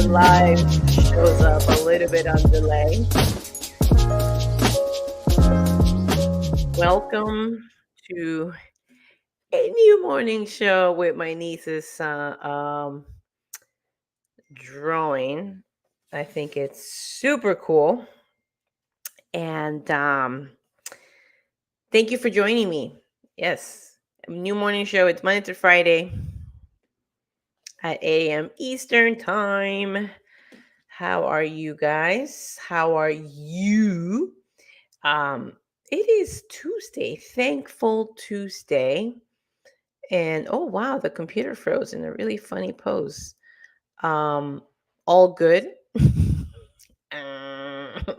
live shows up a little bit on delay. Welcome to a new morning show with my niece's drawing. I think it's super cool. And thank you for joining me. Yes, new morning show. It's Monday through Friday at 8 a.m. Eastern Time. How are you guys? How are you? Um, it is Tuesday, Thankful Tuesday. And oh wow, the computer froze in a really funny pose. Um, all good.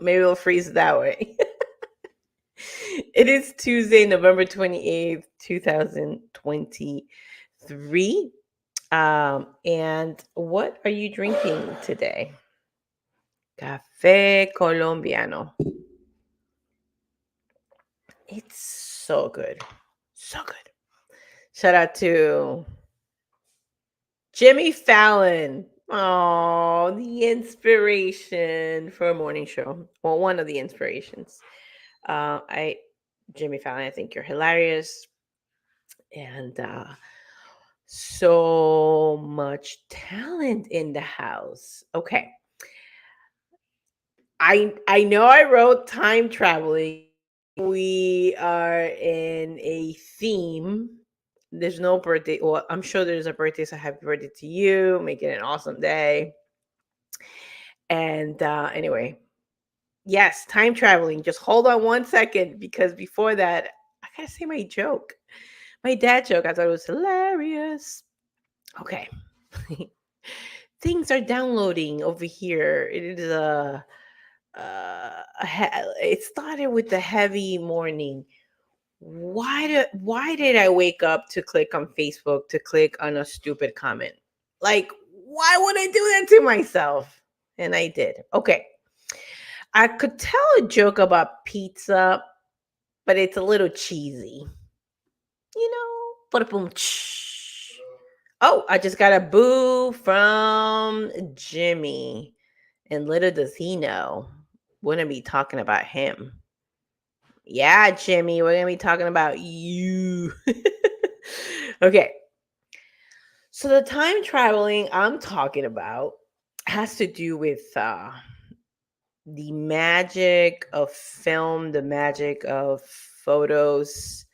Maybe it'll freeze that way. It is Tuesday, November 28th, 2023. And what are you drinking today? Café colombiano. It's so good. So good. Shout out to Jimmy Fallon. Oh, the inspiration for a morning show. Well, one of the inspirations. I Jimmy Fallon, I think you're hilarious. And so much talent in the house. Okay. I know I wrote time traveling. We are in a theme. There's no birthday. Well, I'm sure there's a birthday, so happy birthday to you. Make it an awesome day. And anyway, yes, time traveling. Just hold on one second because before that, I gotta say my joke. My dad joke. I thought it was hilarious. Okay. Things are downloading over here. It is it started with the heavy morning. Why did I wake up to click on Facebook to click on a stupid comment? Like, why would I do that to myself? And I did. Okay. I could tell a joke about pizza, but it's a little cheesy. You know, but boom. Oh, I just got a boo from Jimmy. And little does he know, we're going to be talking about him. Yeah, Jimmy, we're going to be talking about you. Okay. So the time traveling I'm talking about has to do with the magic of film, the magic of photos.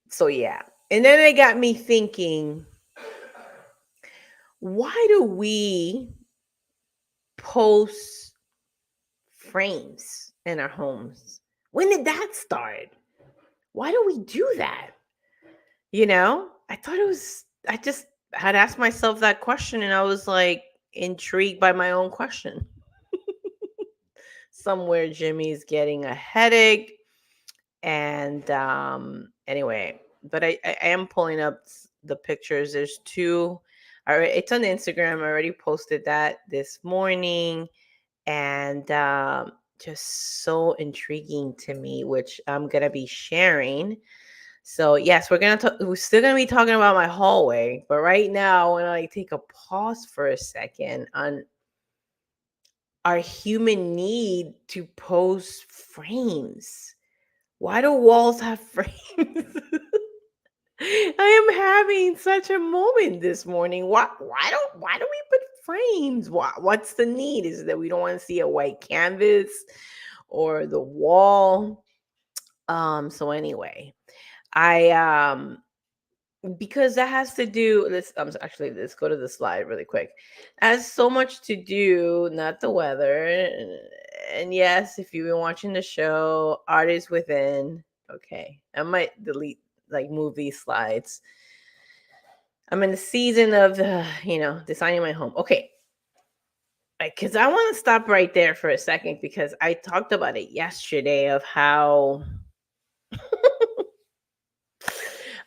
So yeah. And then it got me thinking, why do we post frames in our homes? When did that start? Why do we do that? I thought I just had asked myself that question and I was like intrigued by my own question. Somewhere Jimmy's getting a headache. And anyway, but I am pulling up the pictures. There's two. It's on Instagram. I already posted that this morning. And just so intriguing to me, which I'm going to be sharing. So yes, we're still gonna be talking about my hallway, but right now I want to take a pause for a second on our human need to post frames. Why do walls have frames? I am having such a moment this morning. Why do we put frames? What's the need? Is it that we don't want to see a white canvas or the wall? So anyway, I because that has to do actually, let's go to the slide really quick. It has so much to do, not the weather, and yes, if you've been watching the show Art is Within. Okay, I might delete, move these slides. I'm in the season of designing my home. Okay, because I want to stop right there for a second because I talked about it yesterday of how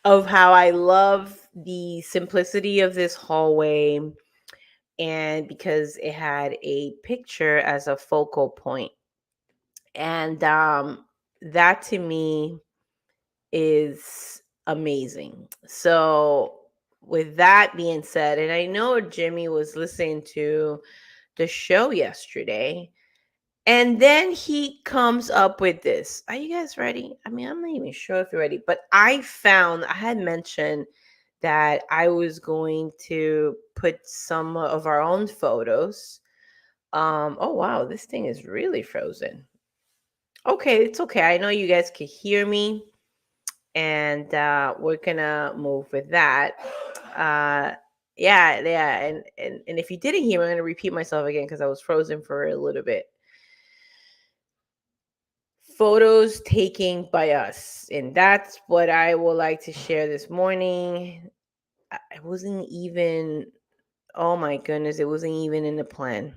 I love the simplicity of this hallway, and because it had a picture as a focal point. And that to me is amazing. So with that being said, and I know Jimmy was listening to the show yesterday, and then he comes up with this. Are you guys ready? I mean, I'm not even sure if you're ready, but I had mentioned that I was going to put some of our own photos. Oh wow, this thing is really frozen. Okay, it's okay. I know you guys can hear me, and we're gonna move with that. Uh, yeah, and if you didn't hear me, I'm gonna repeat myself again because I was frozen for a little bit. Photos taken by us, and that's what I would like to share this morning. I wasn't even, oh my goodness, it wasn't even in the plan,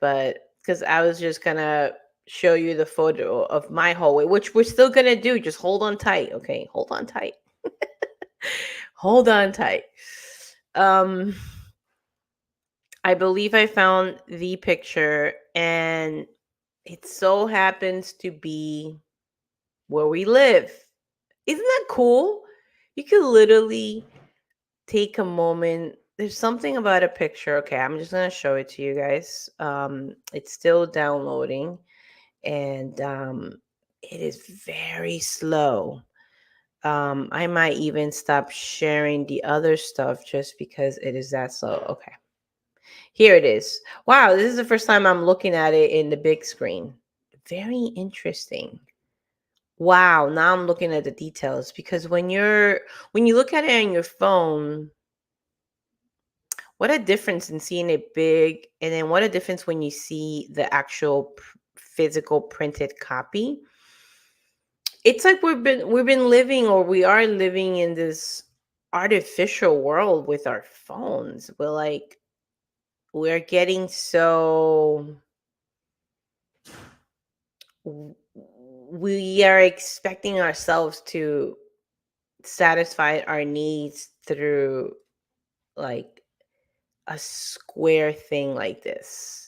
but because I was just gonna show you the photo of my hallway, which we're still gonna do. Just hold on tight, okay? Hold on tight. Hold on tight. Um, I believe I found the picture, and it so happens to be where we live. Isn't that cool? You could literally take a moment. There's something about a picture. Okay, I'm just gonna show it to you guys. It's still downloading, and it is very slow. I might even stop sharing the other stuff just because it is that slow. Okay, here it is. Wow, this is the first time I'm looking at it in the big screen. Very interesting. Wow, now I'm looking at the details because when you look at it on your phone, what a difference in seeing it big, and then what a difference when you see the actual physical printed copy. It's like we've been living, or we are living in this artificial world with our phones. We're getting so w- we are expecting ourselves to satisfy our needs through like a square thing like this.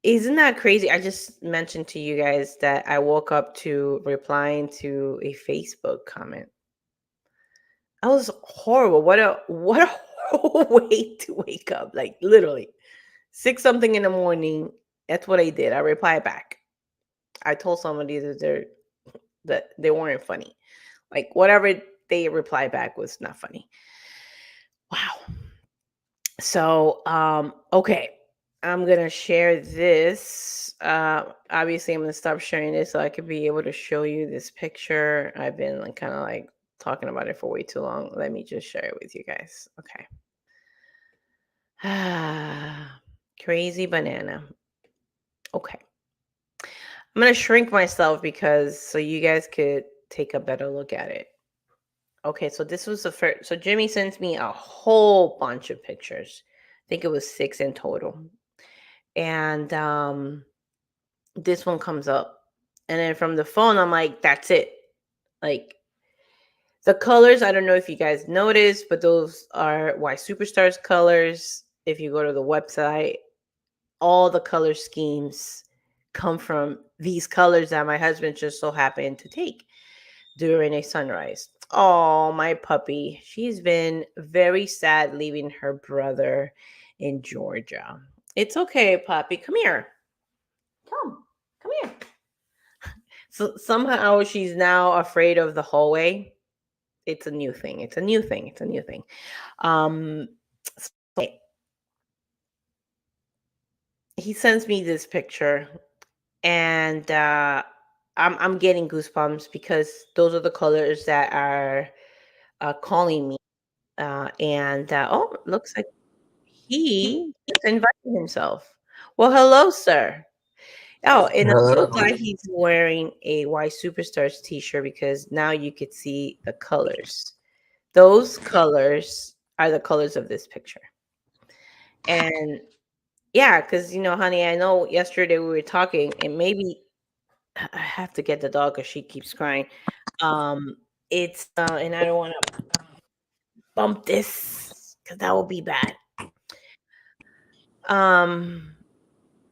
Isn't that crazy? I just mentioned to you guys that I woke up to replying to a Facebook comment. That was horrible. What a horrible way to wake up. Like literally 6 something in the morning. That's what I did. I replied back. I told somebody that they weren't funny. Like whatever they replied back was not funny. Wow. So, okay. I'm gonna share this. Obviously, I'm gonna stop sharing this so I could be able to show you this picture. I've been like kind of like talking about it for way too long. Let me just share it with you guys. Okay. Crazy banana. Okay. I'm gonna shrink myself because so you guys could take a better look at it. Okay, so this was the first. So Jimmy sends me a whole bunch of pictures. I think it was 6 in total. And this one comes up. And then from the phone, I'm like, that's it. Like the colors, I don't know if you guys noticed, but those are Y Superstars colors. If you go to the website, all the color schemes come from these colors that my husband just so happened to take during a sunrise. Oh, my puppy. She's been very sad leaving her brother in Georgia. It's okay, puppy. Come here. Come here. So somehow she's now afraid of the hallway. It's a new thing. It's a new thing. It's a new thing. Um, so he sends me this picture, and I'm getting goosebumps because those are the colors that are calling me. And oh, looks like he's inviting himself. Well, hello, sir. Oh, and I'm so Hello. glad he's wearing a Y Superstars t-shirt because now you could see the colors. Those colors are the colors of this picture. And yeah, because honey, I know yesterday we were talking, and maybe I have to get the dog because she keeps crying. It's and I don't want to bump this because that will be bad. Um,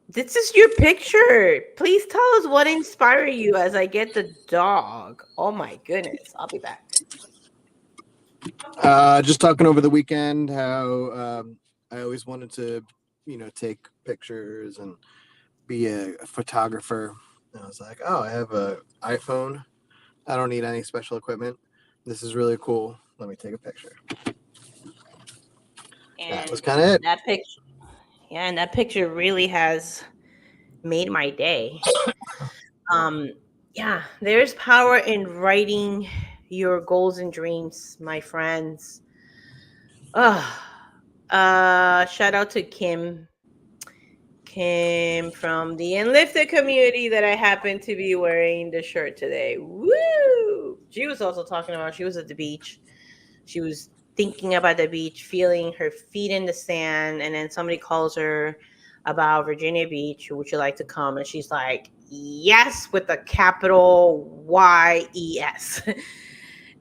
this is your picture. Please tell us what inspired you as I get the dog. Oh my goodness, I'll be back. Just talking over the weekend how I always wanted to, take pictures and be a photographer. And I was like, oh, I have a iPhone. I don't need any special equipment. This is really cool. Let me take a picture. That was And kind of it. that picture, yeah, and that picture really has made my day. Um, yeah, there's power in writing your goals and dreams, my friends. Shout out to Kim from the Enlifted community that I happen to be wearing the shirt today. Woo! She was also talking about she was at the beach. She was thinking about the beach, feeling her feet in the sand, and then somebody calls her about Virginia Beach. Would you like to come? And she's like, yes, with a capital YES.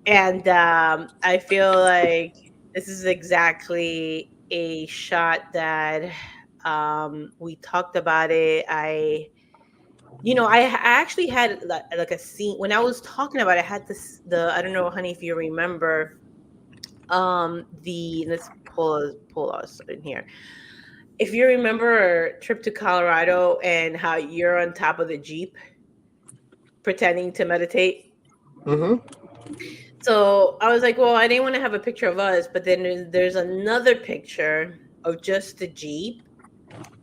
And I feel like this is exactly a shot that we talked about it. I actually had like a scene when I was talking about it. I had this the I don't know, honey, if you remember the let's pull us in here. If you remember our trip to Colorado and how you're on top of the Jeep pretending to meditate. Mm-hmm. So I was like, well, I didn't want to have a picture of us, but then there's another picture of just the Jeep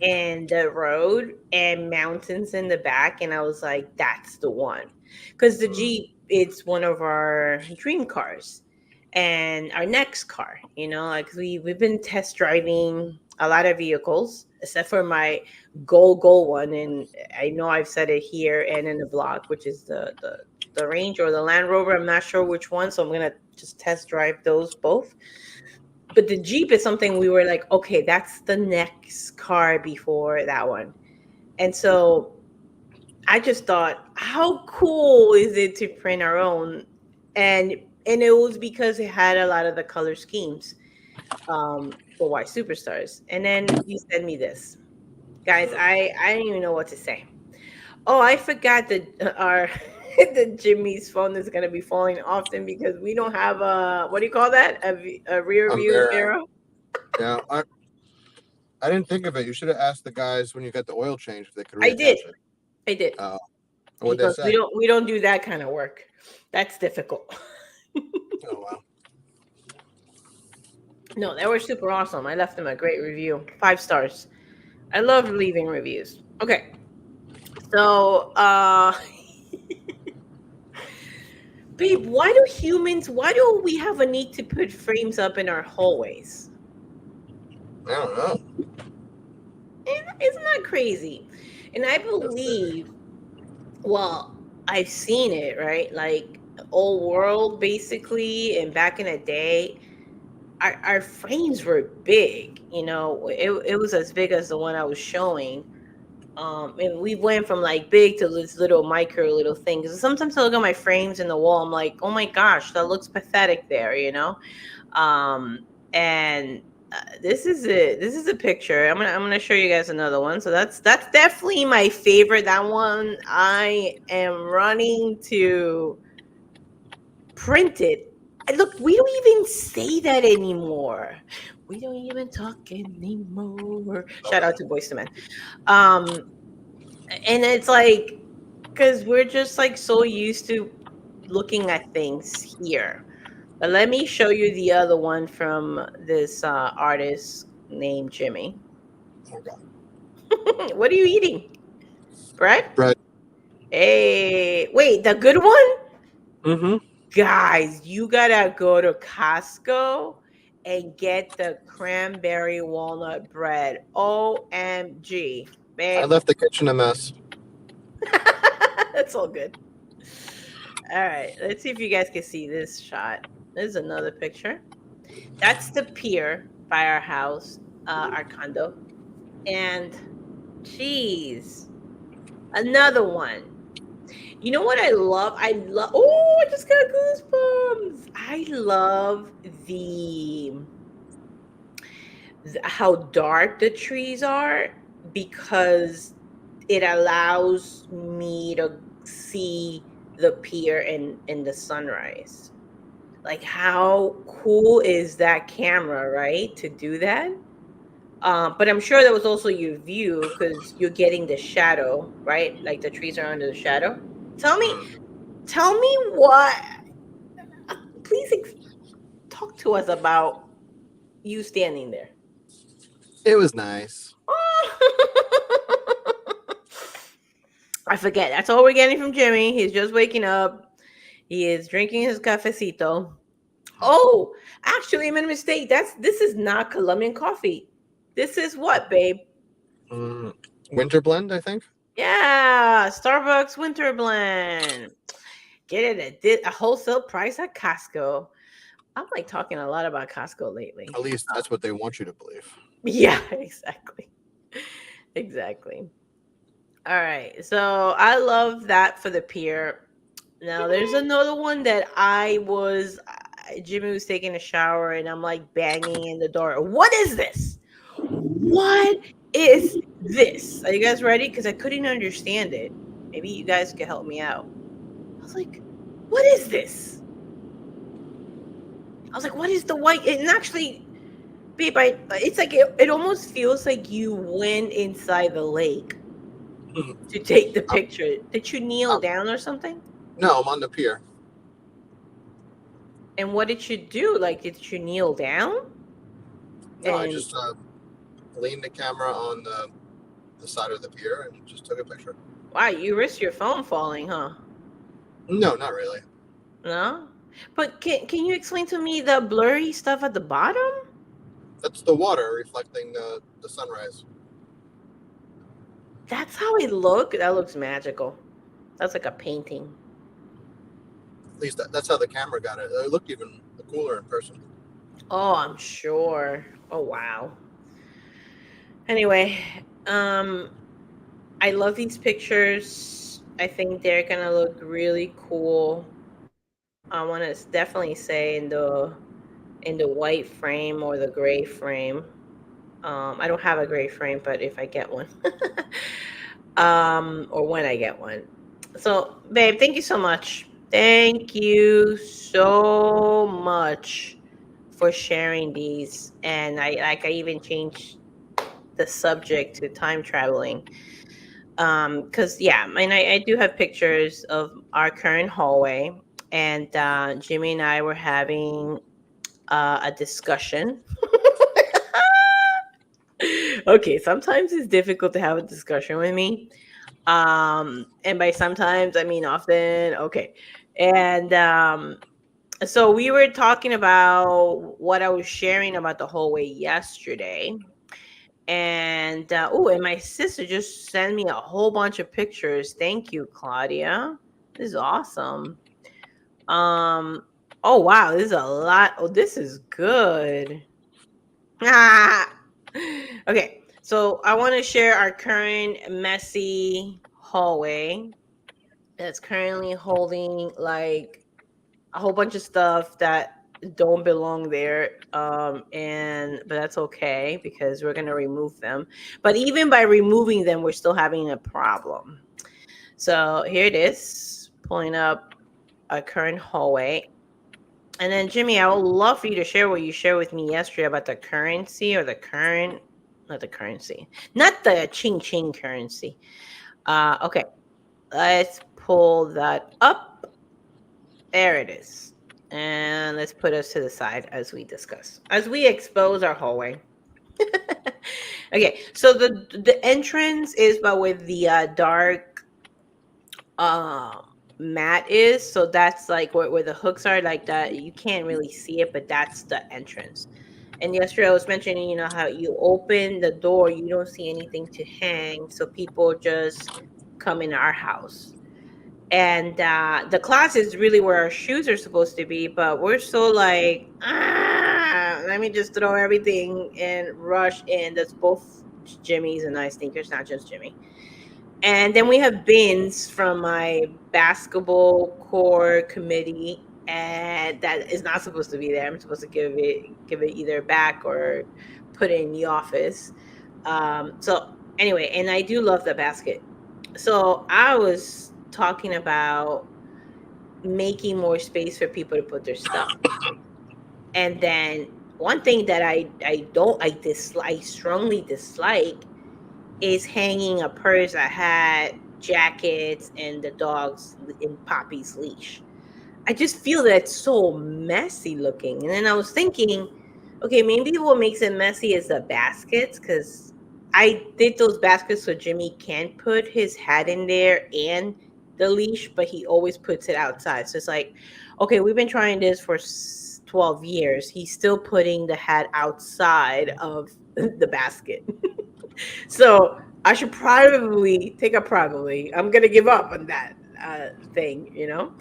and the road and mountains in the back. And I was like, that's the one. Because the Jeep, it's one of our dream cars and our next car, like we've been test driving a lot of vehicles, except for my goal one. And I know I've said it here and in the blog, which is the Range or the Land Rover. I'm not sure which one. So I'm going to just test drive those both. But the Jeep is something we were like, okay, that's the next car before that one. And so I just thought, how cool is it to print our own? And it was because it had a lot of the color schemes for White Superstars. And then you send me this. Guys, I don't even know what to say. Oh, I forgot that our that Jimmy's phone is gonna be falling often because we don't have a what do you call that? A rear I'm view there. mirror. Yeah, I didn't think of it. You should have asked the guys when you got the oil change if they could I did. reattach it. I did. Uh, He what'd they goes, we say? don't we don't do that kind of work. That's difficult. Oh wow. No, they were super awesome. I left them a great review. 5 stars. I love leaving reviews. Okay. So babe, why do we have a need to put frames up in our hallways? I don't know. Isn't that crazy? And I That's crazy. believe, well, I've seen it, right? Like old world basically, and back in the day, our frames were big, it was as big as the one I was showing. And we went from like big to this little micro little thing. Because sometimes I look at my frames in the wall, I'm like, oh my gosh, that looks pathetic there. Um, and this is a picture. I'm gonna show you guys another one. So that's definitely my favorite. That one I am running to print it. Look, we don't even say that anymore. We don't even talk anymore. Shout out to Boyz II Men. Um, and it's like because we're just like so used to looking at things here. But let me show you the other one from this artist named Jimmy. Okay. What are you eating? Bread? Bread. Hey, wait, the good one? Mm-hmm. Guys, you gotta go to Costco and get the cranberry walnut bread. OMG, I babe. left the kitchen a mess. That's all good. All right, let's see if you guys can see this shot. There's another picture. That's the pier by our house, our condo. And geez, another one. You know what I love? Oh, I just got goosebumps. I love how dark the trees are because it allows me to see the pier in the sunrise. Like, how cool is that camera, right? To do that. But I'm sure that was also your view because you're getting the shadow, right? Like the trees are under the shadow. Tell me, Mm. tell me what. Please talk to us about you standing there. It was nice. I forget. That's all we're getting from Jimmy. He's just waking up. He is drinking his cafecito. Oh, actually, I made a mistake. This is not Colombian coffee. This is what, babe? Mm. Winter blend, I think. Yeah, Starbucks Winter Blend. Get it at a wholesale price at Costco. I'm like talking a lot about Costco lately. At least that's what they want you to believe. Yeah, exactly. Exactly. All right. So I love that for the pier. Now there's another one that Jimmy was taking a shower and I'm like banging in the door. What is this? What is this? Are you guys ready? Because I couldn't understand it. Maybe you guys could help me out. I was like, what is this? I was like, what is the white? And actually, babe, it's like it almost feels like you went inside the lake to take the I'm, picture. Did you kneel I'm, down or something? no, I'm on the pier. And what did you do? Like, did you kneel down? No, I And just leaned the camera on the side of the pier and just took a picture. wow, you risked your phone falling, huh? No, not really. No? But can you explain to me the blurry stuff at the bottom? That's the water reflecting the sunrise. That's how it look. That looks magical. That's like a painting. At least that's how the camera got it. It looked even cooler in person. Oh, I'm sure. Oh wow. Anyway, um I love these pictures. I think they're gonna look really cool. I want to definitely say in the white frame or the gray frame. I don't have a gray frame, but if I get one, or when I get one. So, babe, thank you so much. Thank you so much for sharing these. And I even changed the subject to time traveling. Because yeah, I mean, I do have pictures of our current hallway, and Jimmy and I were having a discussion. Okay, sometimes it's difficult to have a discussion with me. And by sometimes I mean often. Okay. And so we were talking about what I was sharing about the hallway yesterday. And and my sister just sent me a whole bunch of pictures. Thank you, Claudia. This is awesome. Um oh wow, this is a lot. Oh, this is good. Okay, so I want to share our current messy hallway that's currently holding like a whole bunch of stuff that don't belong there. And but that's okay because we're gonna remove them. But even by removing them, we're still having a problem. So here it is, pulling up our current hallway. And then Jimmy, I would love for you to share what you shared with me yesterday about the currency or the current, not the currency, not the ching ching currency. Okay, let's pull that up. There it is. And let's put us to the side as we discuss, as we expose our hallway. Okay, so the entrance is by where the dark um mat is. So that's like where the hooks are, like that. You can't really see it, but that's the entrance. And yesterday I was mentioning, you know, how you open the door, you don't see anything to hang, so people just come in our house. And the class is really where our shoes are supposed to be, but we're so like, let me just throw everything and rush in. That's both Jimmy's and I sneakers, not just Jimmy. And then we have bins from my basketball core committee, and that is not supposed to be there. I'm supposed to give it either back or put it in the office. So anyway, and I do love the basket. So I was talking about making more space for people to put their stuff. And then one thing that I strongly dislike is hanging a purse that had jackets and the dogs in Poppy's leash. I just feel that it's so messy looking. And then I was thinking, okay, maybe what makes it messy is the baskets, because I did those baskets so Jimmy can put his hat in there and the leash, but he always puts it outside. So it's like, okay, we've been trying this for 12 years. He's still putting the hat outside of the basket. So I should probably take a probably. I'm going to give up on that thing, you know?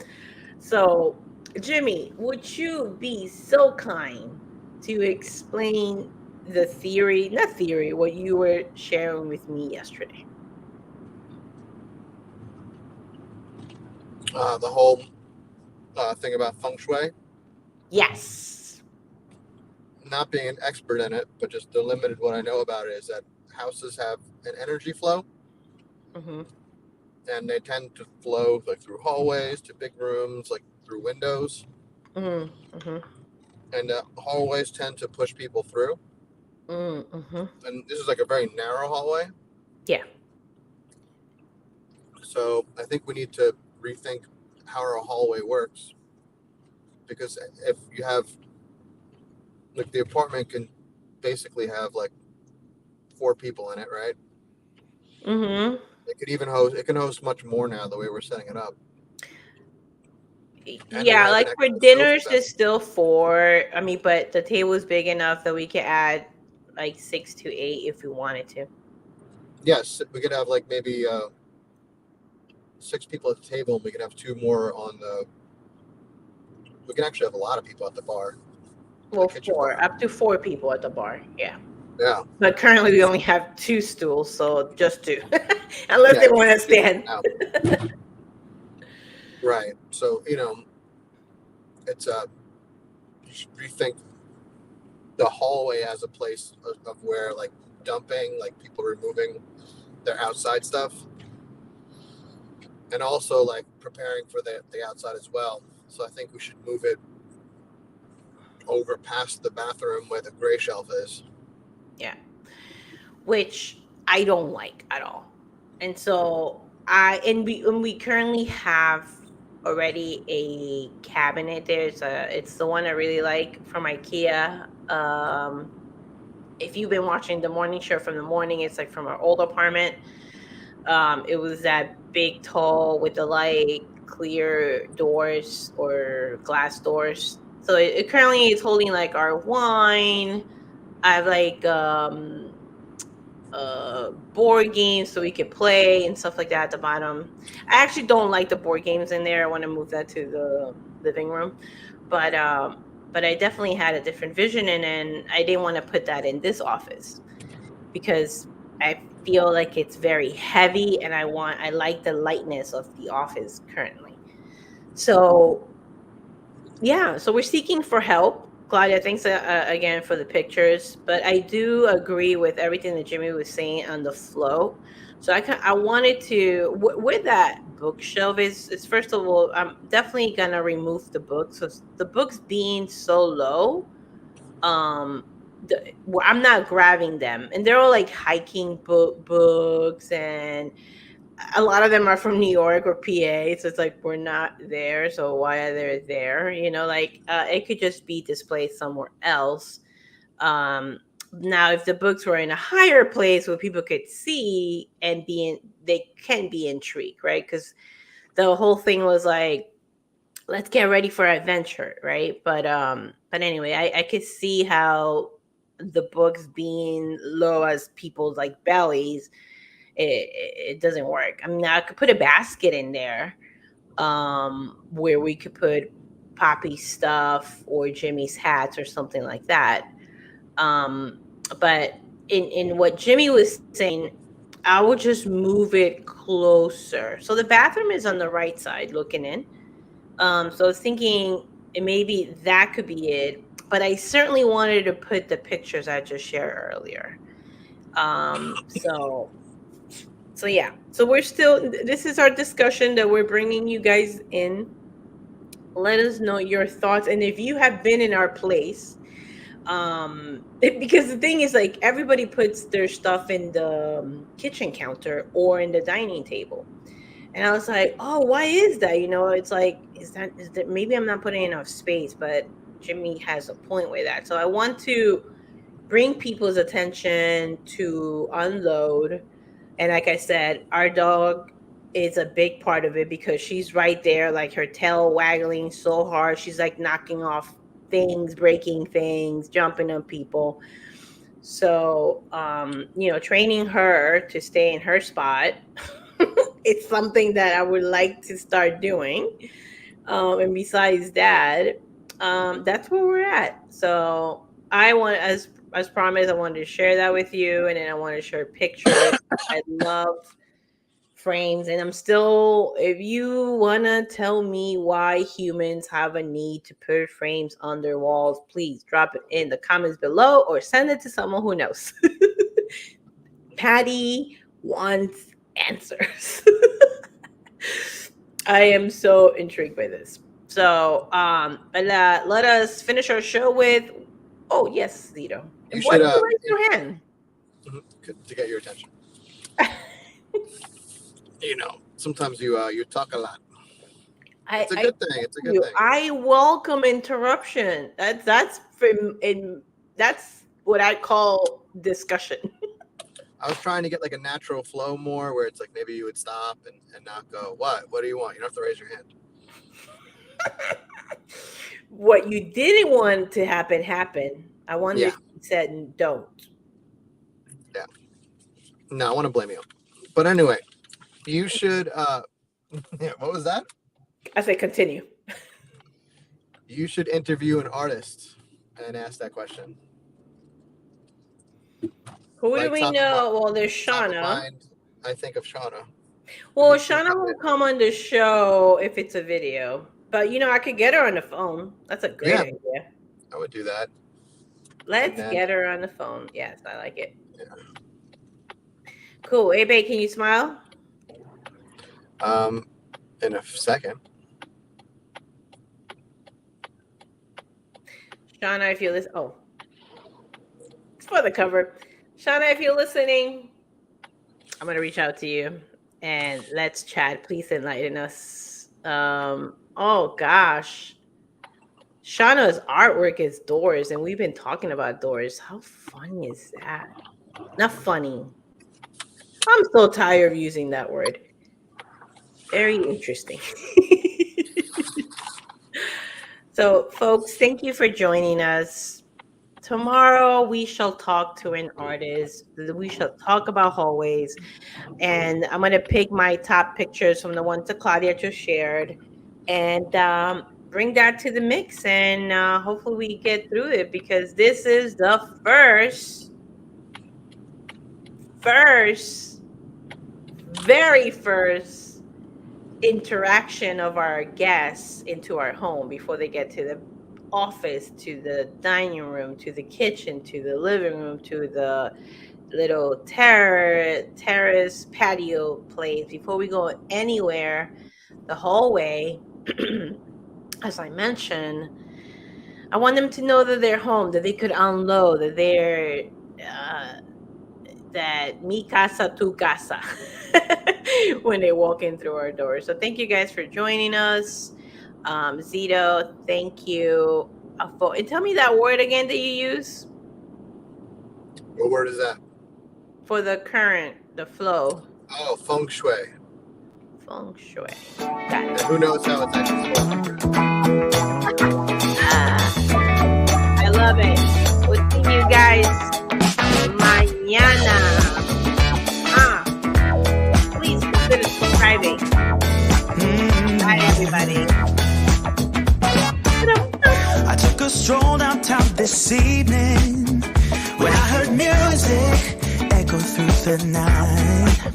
So, Jimmy, would you be so kind to explain the theory, not theory, what you were sharing with me yesterday? The whole thing about feng shui, Yes. not being an expert in it, but just the limited what I know about it is that houses have an energy flow, Mm-hmm. and they tend to flow like through hallways to big rooms, like through windows, Mm-hmm. and hallways tend to push people through. Mm-hmm. And this is like a very narrow hallway, Yeah. so I think we need to rethink how our hallway works, because if you have like the apartment can basically have like 4 people in it, right? Mm-hmm. It could even host. It can host much more now the way we're setting it up, and it Yeah, has an like for extra sofa dinners, bed. it's still four. I mean, but the table's big enough that we could add like 6 to 8 if we wanted to. Yes, we could have like maybe 6 people at the table, and we could have 2 more on the. We can actually have a lot of people at the bar, the Well, kitchen four, bar. up to 4 people at the bar. Yeah. Yeah, But currently we only have 2 stools, so just two. Unless yeah, they want to just 2 for stand. now. Right. So it's you should rethink the hallway as a place of where like dumping, like people removing their outside stuff, and also like preparing for the outside as well. So I think we should move it over past the bathroom where the gray shelf is. Yeah. Which I don't like at all. And so we currently have already a cabinet there. It's the one I really like from IKEA. If you've been watching the morning show from the morning, it's like from our old apartment. It was that big tall with the light clear doors or glass doors. So it currently is holding like our wine. I have like board games so we could play and stuff like that at the bottom. I actually don't like the board games in there. I want to move that to the living room. But I definitely had a different vision, and I didn't want to put that in this office because I feel like it's very heavy, and I like the lightness of the office currently. So yeah, so we're seeking for help. Claudia, thanks again for the pictures, but I do agree with everything that Jimmy was saying on the flow. So I wanted to where that bookshelf is. First of all, I'm definitely gonna remove the books. So the books being so low, um, I'm not grabbing them, and they're all like hiking books, and a lot of them are from New York or PA, so it's like we're not there, so why are they there? Like it could just be displayed somewhere else. Now, if the books were in a higher place where people could see and they can be intrigued, right? Because the whole thing was like, let's get ready for adventure, right? But anyway, I could see how the books being low as people's like bellies it doesn't work. I mean, I could put a basket in there, where we could put Poppy's stuff or Jimmy's hats or something like that. Um, but in what Jimmy was saying, I would just move it closer. So the bathroom is on the right side looking in. So I was thinking maybe that could be it. But I certainly wanted to put the pictures I just shared earlier. So yeah, so we're still, this is our discussion that we're bringing you guys in. Let us know your thoughts, and if you have been in our place, because the thing is, like, everybody puts their stuff in the kitchen counter or in the dining table, and I was like, oh, why is that? It's like, is that maybe I'm not putting enough space, but Jimmy has a point with that. So I want to bring people's attention to unload. And like I said, our dog is a big part of it because she's right there, like her tail waggling so hard. She's like knocking off things, breaking things, jumping on people. So, training her to stay in her spot, it's something that I would like to start doing. And besides that, that's where we're at. So I want, as promised, I wanted to share that with you, and then I want to share pictures. I love frames, and I'm still. If you wanna tell me why humans have a need to put frames on their walls, please drop it in the comments below or send it to someone who knows. Patty wants answers. I am so intrigued by this. So, let us finish our show with. Oh yes, Zito. You Why should did you raise your hand? to get your attention. Sometimes you talk a lot. It's a good thing. It's a good thing. I welcome interruption. That's what I call discussion. I was trying to get like a natural flow more, where it's like maybe you would stop and not go, what do you want? You don't have to raise your hand. What you didn't want to happen happened. I wanted if you said don't. Yeah. No, I want to blame you. But anyway, you should what was that? I said continue. You should interview an artist and ask that question. Who do we know? Well, there's Shauna. I think of Shauna. Well, Shauna will come on the show if it's a video. But, I could get her on the phone. That's a great idea. I would do that. Let's get her on the phone. Yes, I like it. Yeah. Cool. Hey, babe, can you smile? In a second. Shauna, if you're listening. Oh. It's for the cover. Shauna, if you're listening, I'm going to reach out to you and let's chat. Please enlighten us. Oh, gosh. Shauna's artwork is doors, and we've been talking about doors. How funny is that? Not funny. I'm so tired of using that word. Very interesting. So, folks, thank you for joining us. Tomorrow, we shall talk to an artist. We shall talk about hallways. And I'm going to pick my top pictures from the ones that Claudia just shared and bring that to the mix. And hopefully we get through it, because this is the very first interaction of our guests into our home before they get to the office, to the dining room, to the kitchen, to the living room, to the little terrace patio place. Before we go anywhere, the hallway, as I mentioned, I want them to know that they're home, that they could unload, that they're that mi casa, tu casa, when they walk in through our doors. So thank you guys for joining us. Zito, thank you. And tell me that word again that you use. What word is that? For the current, the flow. Oh, feng shui. Feng shui. Got it. Who knows how it's actually supposed to be? I love it. We'll see you guys mañana. Please consider subscribing. Bye, everybody. I took a stroll downtown this evening when I heard music echo through the night.